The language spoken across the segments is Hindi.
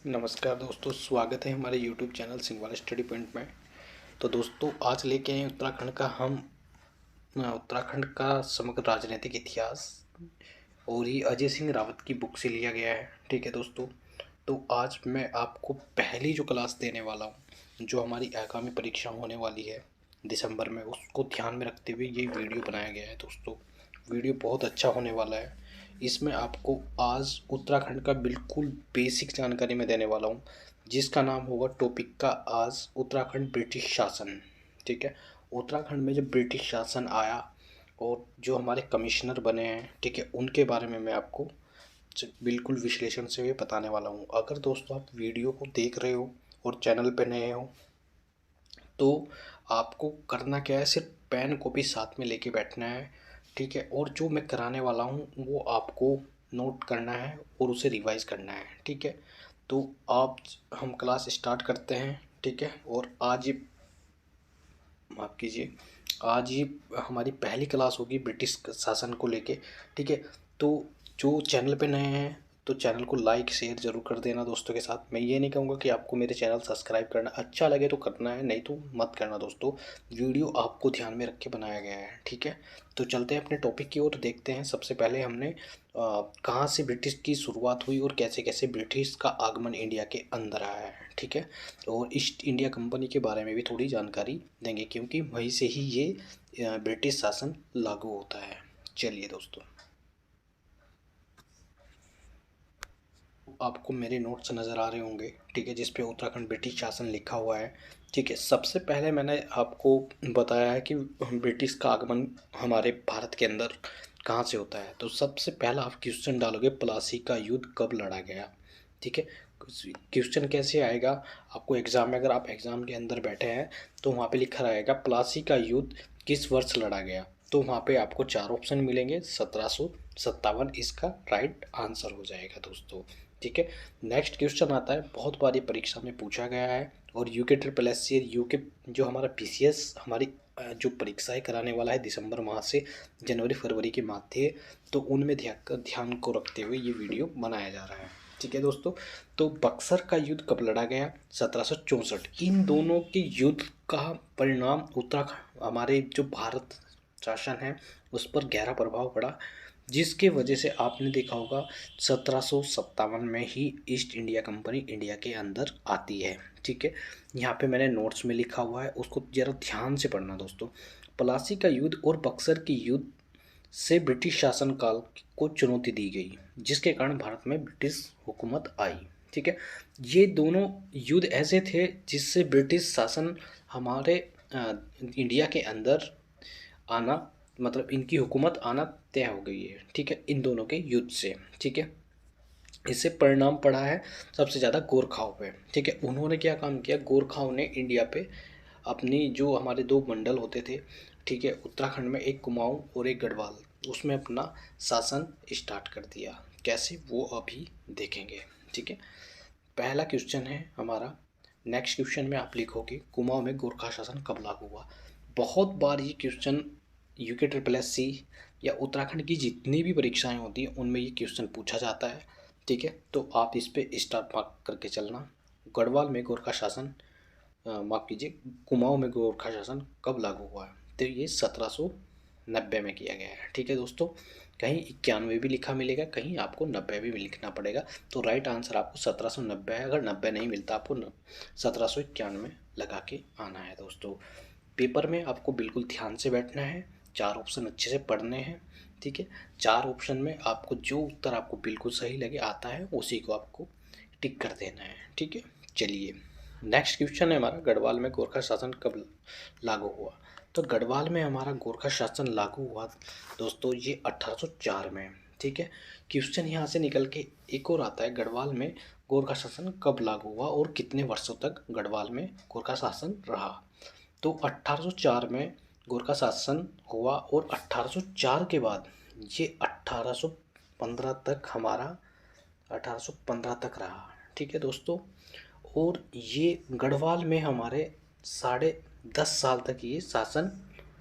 नमस्कार दोस्तों, स्वागत है हमारे YouTube चैनल सिंघवाल स्टडी पॉइंट में। तो दोस्तों आज लेके आए उत्तराखंड का समग्र राजनीतिक इतिहास, और ये अजय सिंह रावत की बुक से लिया गया है। ठीक है दोस्तों, तो आज मैं आपको पहली जो क्लास देने वाला हूँ, जो हमारी आगामी परीक्षा होने वाली है दिसंबर में, उसको ध्यान में रखते हुए ये वीडियो बनाया गया है। दोस्तों वीडियो बहुत अच्छा होने वाला है। इसमें आपको आज उत्तराखंड का बिल्कुल बेसिक जानकारी मैं देने वाला हूँ, जिसका नाम होगा टॉपिक का आज उत्तराखंड ब्रिटिश शासन। ठीक है, उत्तराखंड में जब ब्रिटिश शासन आया और जो हमारे कमिश्नर बने हैं, ठीक है, उनके बारे में मैं आपको बिल्कुल विश्लेषण से ये बताने वाला हूँ। अगर दोस्तों आप वीडियो को देख रहे हो और चैनल पे नए हो, तो आपको करना क्या है, सिर्फ पेन कॉपी साथ में लेके बैठना है। ठीक है, और जो मैं कराने वाला हूँ वो आपको नोट करना है और उसे रिवाइज करना है। ठीक है, तो आप हम क्लास स्टार्ट करते हैं। ठीक है, और आज ये माफ़ कीजिए, आज ही हमारी पहली क्लास होगी ब्रिटिश शासन को लेके। ठीक है, तो जो चैनल पे नए हैं तो चैनल को लाइक शेयर ज़रूर कर देना दोस्तों के साथ। मैं ये नहीं कहूँगा कि आपको मेरे चैनल सब्सक्राइब करना, अच्छा लगे तो करना है, नहीं तो मत करना दोस्तों। वीडियो आपको ध्यान में रख के बनाया गया है। ठीक है, तो चलते हैं अपने टॉपिक की ओर, देखते हैं। सबसे पहले हमने कहाँ से ब्रिटिश की शुरुआत हुई और कैसे कैसे ब्रिटिश का आगमन इंडिया के अंदर आया है। ठीक है, और ईस्ट इंडिया कंपनी के बारे में भी थोड़ी जानकारी देंगे, क्योंकि वहीं से ही ये ब्रिटिश शासन लागू होता है। चलिए दोस्तों, आपको मेरे नोट्स नज़र आ रहे होंगे, ठीक है, जिस पे उत्तराखंड ब्रिटिश शासन लिखा हुआ है। ठीक है, सबसे पहले मैंने आपको बताया है कि ब्रिटिश का आगमन हमारे भारत के अंदर कहाँ से होता है। तो सबसे पहला आप क्वेश्चन डालोगे, प्लासी का युद्ध कब लड़ा गया। ठीक है, क्वेश्चन कैसे आएगा आपको एग्ज़ाम में, अगर आप एग्ज़ाम के अंदर बैठे हैं तो वहाँ पे लिखा रहेगा प्लासी का युद्ध किस वर्ष लड़ा गया। तो वहाँ पे आपको चार ऑप्शन मिलेंगे, 1757 इसका राइट आंसर हो जाएगा दोस्तों। ठीक है, नेक्स्ट क्वेश्चन आता है, बहुत बार ये परीक्षा में पूछा गया है, और UK triple S C UK जो हमारा पीसीएस हमारी जो परीक्षाएं कराने वाला है दिसंबर माह से जनवरी फरवरी के मध्य, तो उनमें ध्यान को रखते हुए ये वीडियो बनाया जा रहा है। ठीक है दोस्तों, तो बक्सर का युद्ध कब लड़ा गया, 1764। इन दोनों के युद्ध का परिणाम उत्तराखंड हमारे जो भारत शासन है उस पर गहरा प्रभाव पड़ा, जिसके वजह से आपने देखा होगा 1757 में ही ईस्ट इंडिया कंपनी इंडिया के अंदर आती है। ठीक है, यहाँ पे मैंने नोट्स में लिखा हुआ है, उसको ज़रा ध्यान से पढ़ना दोस्तों। प्लासी का युद्ध और बक्सर की युद्ध से ब्रिटिश शासनकाल को चुनौती दी गई, जिसके कारण भारत में ब्रिटिश हुकूमत आई। ठीक है, ये दोनों युद्ध ऐसे थे जिससे ब्रिटिश शासन हमारे इंडिया के अंदर आना, मतलब इनकी हुकूमत आना तय हो गई है। ठीक है, इन दोनों के युद्ध से। ठीक है, इससे परिणाम पड़ा है सबसे ज़्यादा गोरखाओं पे। ठीक है, उन्होंने क्या काम किया, गोरखाओं ने इंडिया पे अपनी जो हमारे दो मंडल होते थे, ठीक है, उत्तराखंड में एक कुमाऊं और एक गढ़वाल, उसमें अपना शासन स्टार्ट कर दिया। कैसे, वो अभी देखेंगे। ठीक है, पहला क्वेश्चन है हमारा, नेक्स्ट क्वेश्चन में आप लिखोगे कुमाऊं में गोरखा शासन कब लागू हुआ। बहुत बार ये question UK triple S C या उत्तराखंड की जितनी भी परीक्षाएं होती हैं उनमें ये क्वेश्चन पूछा जाता है। ठीक है, तो आप इस पे स्टार मार्क करके चलना। गढ़वाल में गोरखा शासन, माफ़ कीजिए, कुमाऊं में गोरखा शासन कब लागू हुआ है, तो ये 1790 में किया गया है। ठीक है दोस्तों, कहीं 91 भी लिखा मिलेगा, कहीं आपको 90 भी लिखना पड़ेगा। तो राइट आंसर आपको 1790 है। अगर 90 नहीं मिलता आपको 1791 लगा के आना है दोस्तों। पेपर में आपको बिल्कुल ध्यान से बैठना है, चार ऑप्शन अच्छे से पढ़ने हैं। ठीक है, चार ऑप्शन में आपको जो उत्तर आपको बिल्कुल सही लगे आता है उसी को आपको टिक कर देना है। ठीक है, चलिए नेक्स्ट क्वेश्चन है हमारा, गढ़वाल में गोरखा शासन कब लागू हुआ। तो गढ़वाल में हमारा गोरखा शासन लागू हुआ दोस्तों ये 1804 में। ठीक है, क्वेश्चन यहाँ से निकल के एक और आता है, गढ़वाल में गोरखा शासन कब लागू हुआ और कितने वर्षों तक गढ़वाल में गोरखा शासन रहा। तो 1804 में गोरखा शासन हुआ, और 1804 के बाद ये 1815 तक हमारा 1815 तक रहा। ठीक है दोस्तों, और ये गढ़वाल में हमारे 10.5 साल तक ये शासन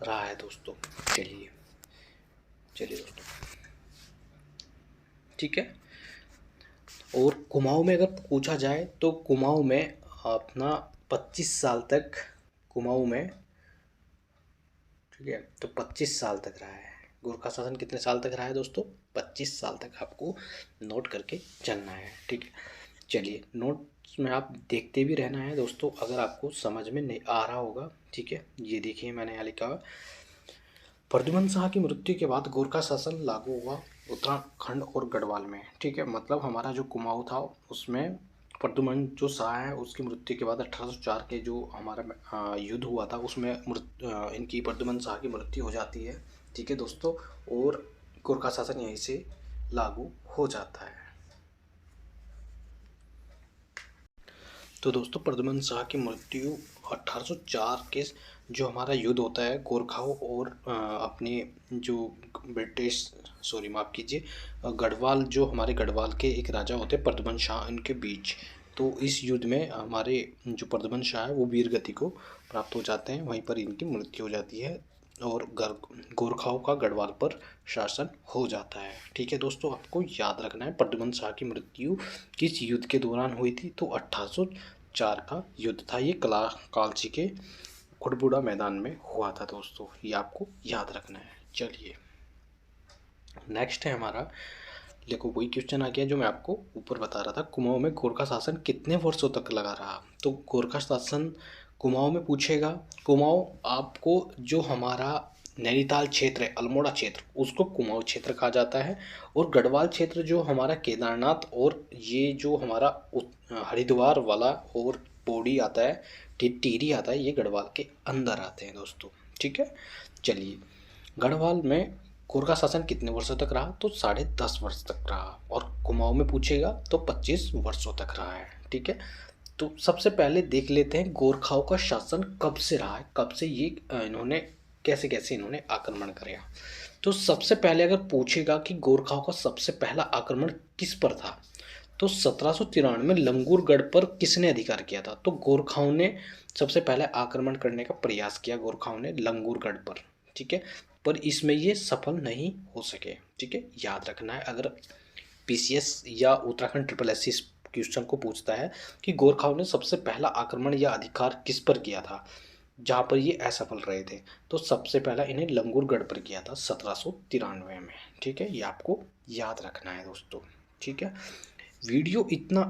रहा है दोस्तों। चलिए चलिए दोस्तों, ठीक है, और कुमाऊँ में अगर पूछा जाए तो कुमाऊँ में अपना 25 साल तक कुमाऊँ में, ठीक है, तो 25 साल तक रहा है। गोरखा शासन कितने साल तक रहा है दोस्तों? 25 साल तक आपको नोट करके चलना है, ठीक है। चलिए, नोट्स में आप देखते भी रहना है दोस्तों, अगर आपको समझ में नहीं आ रहा होगा, ठीक है। ये देखिए मैंने यहाँ लिखा हुआ, प्रद्युमन शाह की मृत्यु के बाद गोरखा शासन लागू हुआ उत्तराखंड और गढ़वाल में, ठीक है। मतलब हमारा जो कुमाऊँ था उसमें प्रद्युमन जो शाह है उसकी मृत्यु के बाद 1804 के जो हमारा युद्ध हुआ था उसमें इनकी प्रद्युमन शाह की मृत्यु हो जाती है, ठीक है दोस्तों। और गोरखा शासन यहीं से लागू हो जाता है। तो दोस्तों प्रद्युमन शाह की मृत्यु 1804 के जो हमारा युद्ध होता है गोरखाओं और अपने जो ब्रिटिश, सॉरी माफ़ कीजिए, गढ़वाल, जो हमारे गढ़वाल के एक राजा होते हैं प्रद्युमन शाह, इनके बीच। तो इस युद्ध में हमारे जो प्रद्युमन शाह है वो वीर गति को प्राप्त हो जाते हैं, वहीं पर इनकी मृत्यु हो जाती है और गोरखाओं का गढ़वाल पर शासन हो जाता है, ठीक है दोस्तों। आपको याद रखना है प्रद्युमन शाह की मृत्यु किस युद्ध के दौरान हुई थी, तो 1804 का युद्ध था, ये कालची के खुड़बुड़ा मैदान में हुआ था दोस्तों, ये आपको याद रखना है। चलिए नेक्स्ट है हमारा, देखो वही क्वेश्चन आ गया जो मैं आपको ऊपर बता रहा था, कुमाऊँ में गोरखा शासन कितने वर्षों तक लगा रहा। तो गोरखा शासन कुमाऊँ में पूछेगा, कुमाऊँ आपको जो हमारा नैनीताल क्षेत्र है, अल्मोड़ा क्षेत्र, उसको कुमाऊँ क्षेत्र कहा जाता है। और गढ़वाल क्षेत्र जो हमारा केदारनाथ और ये जो हमारा हरिद्वार वाला और पौड़ी आता है, टिहरी आता है, ये गढ़वाल के अंदर आते हैं दोस्तों, ठीक है। चलिए, गढ़वाल में गोरखा शासन कितने वर्षों तक रहा, तो 10.5 वर्ष तक रहा। और कुमाऊँ में पूछेगा तो 25 वर्षों तक रहा है, ठीक है। तो सबसे पहले देख लेते हैं गोरखाओं का शासन कब से रहा है, कब से ये इन्होंने कैसे कैसे इन्होंने आक्रमण किया। तो सबसे पहले अगर पूछेगा कि गोरखाओं का सबसे पहला आक्रमण किस पर था, तो 1793 में लंगूरगढ़ पर किसने अधिकार किया था, तो गोरखाओं ने सबसे पहले आक्रमण करने का प्रयास किया, गोरखाओं ने लंगूरगढ़ पर, ठीक है। पर इसमें ये सफल नहीं हो सके, ठीक है, याद रखना है। अगर पीसीएस या उत्तराखंड ट्रिपल एस इस क्वेश्चन को पूछता है कि गोरखाओं ने सबसे पहला आक्रमण या अधिकार किस पर किया था जहाँ पर ये असफल रहे थे, तो सबसे पहला इन्हें लंगूरगढ़ पर किया था 1793 में, ठीक है। ये आपको याद रखना है दोस्तों, ठीक है। वीडियो इतना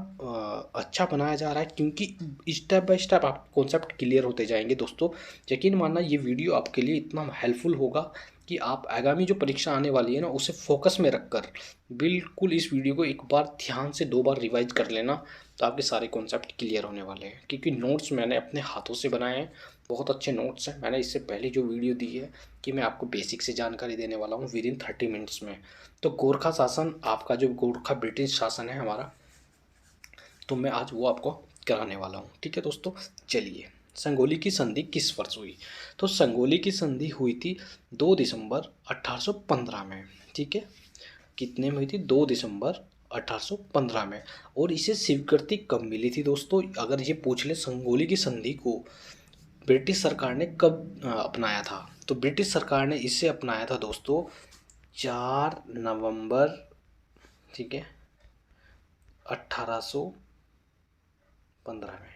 अच्छा बनाया जा रहा है क्योंकि स्टेप बाय स्टेप आप कॉन्सेप्ट क्लियर होते जाएंगे दोस्तों। यकीन मानना ये वीडियो आपके लिए इतना हेल्पफुल होगा कि आप आगामी जो परीक्षा आने वाली है ना उसे फोकस में रखकर बिल्कुल इस वीडियो को एक बार ध्यान से 2 बार रिवाइज कर लेना, तो आपके सारे कॉन्सेप्ट क्लियर होने वाले हैं। क्योंकि नोट्स मैंने अपने हाथों से बनाए हैं, बहुत अच्छे नोट्स हैं। मैंने इससे पहले जो वीडियो दी है कि मैं आपको बेसिक से जानकारी देने वाला हूँ विद इन 30 मिनट्स में। तो गोरखा शासन, आपका जो गोरखा ब्रिटिश शासन है हमारा, तो मैं आज वो आपको कराने वाला हूँ, ठीक है दोस्तों। चलिए, संगोली की संधि किस वर्ष हुई, तो संगोली की संधि हुई थी 2 दिसंबर 1815 में, ठीक है। कितने में हुई थी, 2 दिसंबर 1815 में। और इसे स्वीकृति कब मिली थी दोस्तों, अगर ये पूछ ले संगोली की संधि को ब्रिटिश सरकार ने कब अपनाया था, तो ब्रिटिश सरकार ने इसे अपनाया था दोस्तों 4 नवंबर, ठीक है, 1815 में,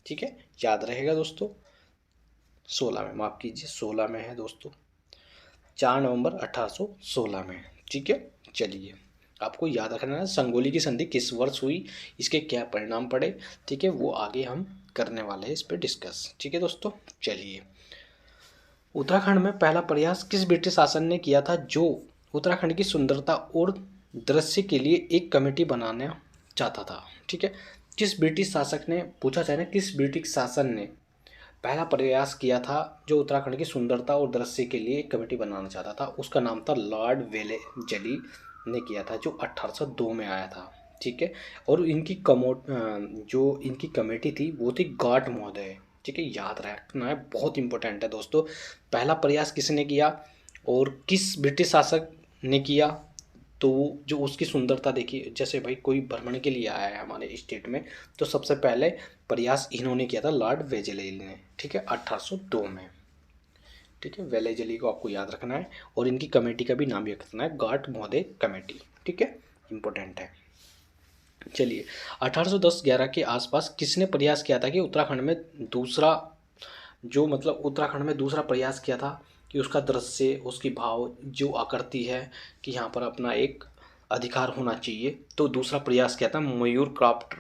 ठीक है। याद रहेगा दोस्तों, 16 में, माफ़ कीजिए 16 में है दोस्तों, 4 नवंबर 1816 में, ठीक है। चलिए, आपको याद रखना है संगोली की संधि किस वर्ष हुई, इसके क्या परिणाम पड़े, ठीक है, वो आगे हम करने वाले हैं इस पर डिस्कस, ठीक है दोस्तों। चलिए, उत्तराखंड में पहला प्रयास किस ब्रिटिश शासन ने किया था जो उत्तराखंड की सुंदरता और दृश्य के लिए एक कमेटी बनाना चाहता था, ठीक है। किस ब्रिटिश शासक ने, पूछा जाए ना, किस ब्रिटिश शासन ने पहला प्रयास किया था जो उत्तराखंड की सुंदरता और दृश्य के लिए एक कमेटी बनाना चाहता था, उसका नाम था लॉर्ड वेलेजली ने किया था, जो 1802 में आया था, ठीक है। और इनकी जो इनकी कमेटी थी वो थी गार्ड महोदय, ठीक है, याद रखना है, बहुत इंपॉर्टेंट है दोस्तों। पहला प्रयास किसने किया और किस ब्रिटिश शासक ने किया, तो जो उसकी सुंदरता देखिए, जैसे भाई कोई भ्रमण के लिए आया है हमारे स्टेट में, तो सबसे पहले प्रयास इन्होंने किया था लॉर्ड वेलेजली ने, ठीक है, 1802 में, ठीक है। वेलेजली को आपको याद रखना है और इनकी कमेटी का भी नाम याद रखना है, गार्ड महोदय कमेटी, ठीक है, इंपॉर्टेंट है। चलिए, 1810-11 के आसपास किसने प्रयास किया था कि उत्तराखंड में दूसरा, जो मतलब उत्तराखंड में दूसरा प्रयास किया था कि उसका दृश्य, उसकी भाव जो आकृति है कि यहाँ पर अपना एक अधिकार होना चाहिए, तो दूसरा प्रयास किया था मयूर क्राफ्ट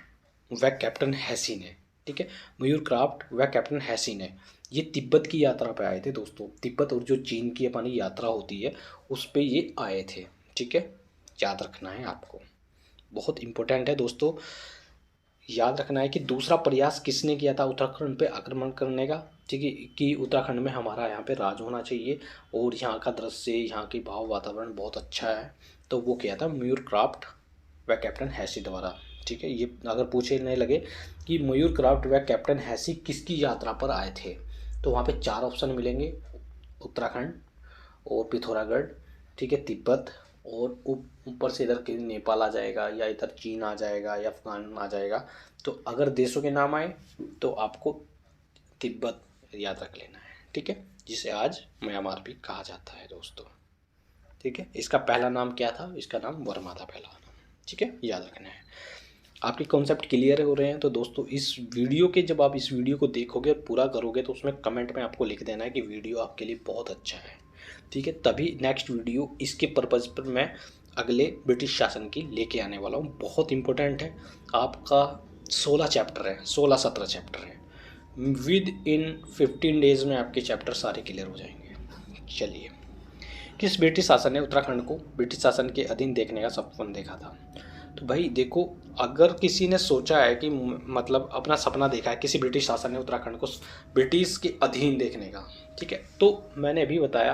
व कैप्टन हैसी ने। ठीक है, मयूर क्राफ्ट व कैप्टन हैसी ने। ये तिब्बत की यात्रा पे आए थे दोस्तों, तिब्बत और जो चीन की अपनी यात्रा होती है उस पे ये आए थे। ठीक है, याद रखना है आपको, बहुत इंपॉर्टेंट है दोस्तों। याद रखना है कि दूसरा प्रयास किसने किया था उत्तराखंड पे आक्रमण करने का। ठीक है, कि उत्तराखंड में हमारा यहाँ पे राज होना चाहिए और यहाँ का दृश्य, यहाँ की भाव वातावरण बहुत अच्छा है, तो वो किया था मयूर क्राफ्ट व कैप्टन हैसी द्वारा। ठीक है, ये अगर पूछने लगे कि मयूर क्राफ्ट व कैप्टन हैसी किसकी यात्रा पर आए थे, तो वहाँ पे 4 ऑप्शन मिलेंगे, उत्तराखंड और पिथौरागढ़, ठीक है, तिब्बत, और ऊपर से इधर के नेपाल आ जाएगा, या इधर चीन आ जाएगा, या अफगान आ जाएगा। तो अगर देशों के नाम आए तो आपको तिब्बत याद रख लेना है। ठीक है, जिसे आज म्यांमार भी कहा जाता है दोस्तों। ठीक है, इसका पहला नाम क्या था, इसका नाम वर्मा था पहला नाम। ठीक है, याद रखना है। आपके कॉन्सेप्ट क्लियर हो रहे हैं तो दोस्तों इस वीडियो के, जब आप इस वीडियो को देखोगे और पूरा करोगे तो उसमें कमेंट में आपको लिख देना है कि वीडियो आपके लिए बहुत अच्छा है। ठीक है, तभी नेक्स्ट वीडियो इसके पर्पज़ पर मैं अगले ब्रिटिश शासन की लेके आने वाला हूँ। बहुत इंपॉर्टेंट है, आपका 16 चैप्टर है, 16-17 चैप्टर है। विद इन 15 डेज़ में आपके चैप्टर सारे क्लियर हो जाएंगे। चलिए, किस ब्रिटिश शासन ने उत्तराखंड को ब्रिटिश शासन के अधीन देखने का सपना देखा था। तो भाई देखो, अगर किसी ने सोचा है कि मतलब अपना सपना देखा है किसी ब्रिटिश शासन ने उत्तराखंड को ब्रिटिश के अधीन देखने का, ठीक है, तो मैंने अभी बताया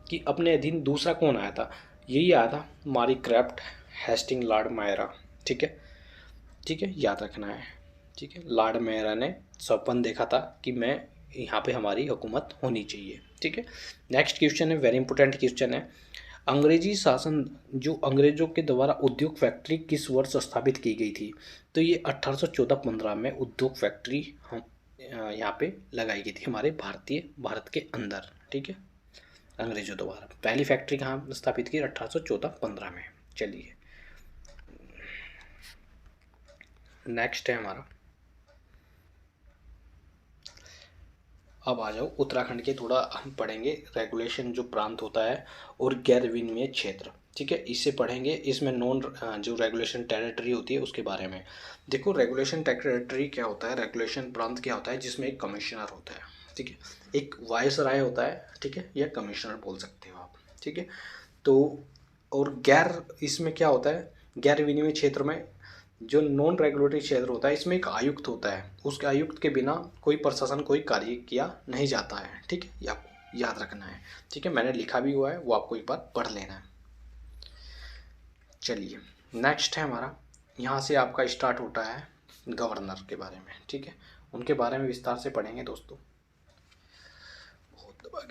कि अपने अधीन दूसरा कौन आया था, यही आया था मारी क्राफ्ट हेस्टिंग लॉर्ड मायरा। ठीक है, ठीक है, याद रखना है। ठीक है, लॉर्ड मायरा ने सपन देखा था कि मैं यहाँ पे हमारी हुकूमत होनी चाहिए। ठीक है, नेक्स्ट क्वेश्चन है, वेरी इंपॉर्टेंट क्वेश्चन है। अंग्रेजी शासन, जो अंग्रेजों के द्वारा उद्योग फैक्ट्री किस वर्ष स्थापित की गई थी, तो ये 1814-15 में उद्योग फैक्ट्री हम यहाँ पे लगाई गई थी हमारे भारत के अंदर। ठीक है, अंग्रेजों द्वारा पहली फैक्ट्री कहाँ स्थापित की, 1814-15 में। चलिए, नेक्स्ट है हमारा, अब आ जाओ उत्तराखंड के, थोड़ा हम पढ़ेंगे रेगुलेशन जो प्रांत होता है और गैर विनिमय क्षेत्र। ठीक है, इसे पढ़ेंगे, इसमें नॉन जो रेगुलेशन टेरिटरी होती है उसके बारे में। देखो, रेगुलेशन टेरिटरी क्या होता है, रेगुलेशन प्रांत क्या होता है, जिसमें एक कमिश्नर होता है। ठीक है, एक वायसराय होता है। ठीक है, या कमिश्नर बोल सकते हो आप। ठीक है, तो और गैर, इसमें क्या होता है, गैर विनिमय क्षेत्र में जो नॉन रेगुलेटरी क्षेत्र होता है इसमें एक आयुक्त होता है, उस आयुक्त के बिना कोई प्रशासन कोई कार्य किया नहीं जाता है। ठीक है, ये आपको याद रखना है। ठीक है, मैंने लिखा भी हुआ है, वो आपको एक बार पढ़ लेना है। चलिए, नेक्स्ट है हमारा, यहाँ से आपका स्टार्ट होता है गवर्नर के बारे में। ठीक है, उनके बारे में विस्तार से पढ़ेंगे दोस्तों। बहुत